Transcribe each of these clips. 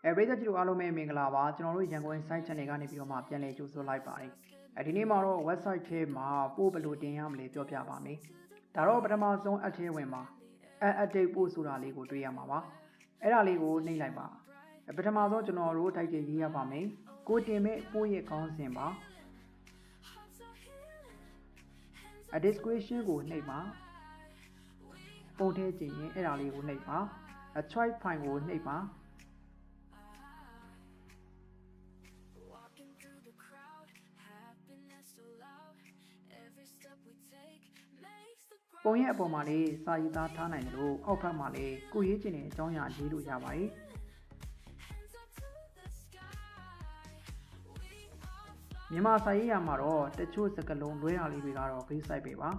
ပြည်သက်ကြီးတို့အားလုံးပဲမင်္ဂလာပါကျွန်တော်တို့ရန်ကုန် site channel ကနေပြီးတော့မှပြန်လည်ကြိုဆိုလိုက်ပါတယ်ဒီနေ့မှာတော့ website ထဲမှာပို့ဘယ်လိုတင်ရမလဲပြောပြပါမယ်ဒါတော့ပထမဆုံးအထည်ဝင်မှာupdate ပို့ဆိုတာလေးကိုတွေ့ရမှာပါအဲ့ဒါလေးကိုနှိပ်လိုက်ပါပထမဆုံးကျွန်တော်တို့ title ရေးရပါမယ်ကိုတင်မဲ့ပို့ရဲ့ခေါင်းစဉ်ပါdescription ကိုနှိပ်ပါပုံထဲကြည့်ရင်အဲ့ဒါလေးကိုနှိပ်ပါchoice file ကိုနှိပ်ပါပုံရဲ့အပေါ်မှာလေးစာရေးသားထားနိုင်တယ်လို့အောက်ဘက်မှာလေးကိုရေးချင်တဲ့အကြောင်းအရာရေးလို့ရပါတယ်မြန်မာစာရေးရမှာတော့တချို့စကားလုံးလွဲတာလေးတွေကတော့ဂိတ်ဆိုင်ပဲပါ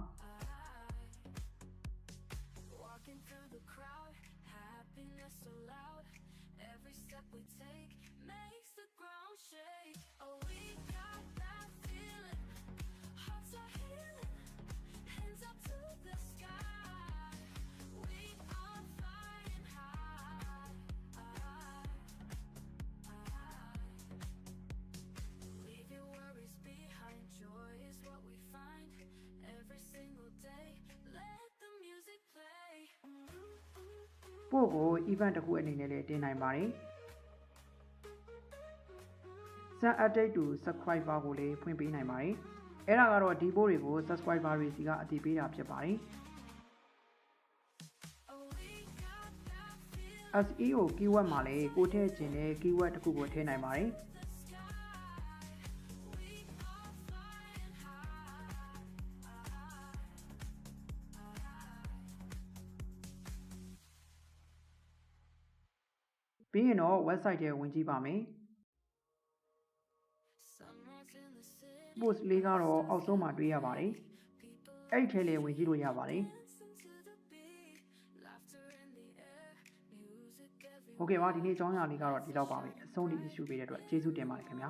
ပို့ကို event တစ်ခုအနေနဲ့လည်းတင်နိုင်ပါတယ်။ Send update to subscriber ကိုလည်းဖွင့်ပေးနိုင်ပါတယ်။အဲ့ဒါကတော့ဒီပို့တွေကို subscriber တွေစီကအတည်ပေးတာဖြစ်ပါတယ်။ SEO keyword မှာလည်းကိုထည့်ချင်တဲ့ keyword တစ်ခုကိုထည့်နိုင်ပါတယ်။ပြီးရင်တော့ website ထဲဝင်ကြည့်ပါမယ် post လေးကတော့အောက်ဆုံးမှာတွေ့ရပါတယ်အဲ့ထဲလေးဝင်ကြည့်လို့ရပါတယ်ဟုတ်ကဲ့ပါဒီနေ့အကြောင်းအရာလေးကတော့ဒီလောက်ပါပဲအဆုံးထိ issue ပေးတဲ့အတွက်ကျေးဇူးတင်ပါတယ်ခင်ဗျာ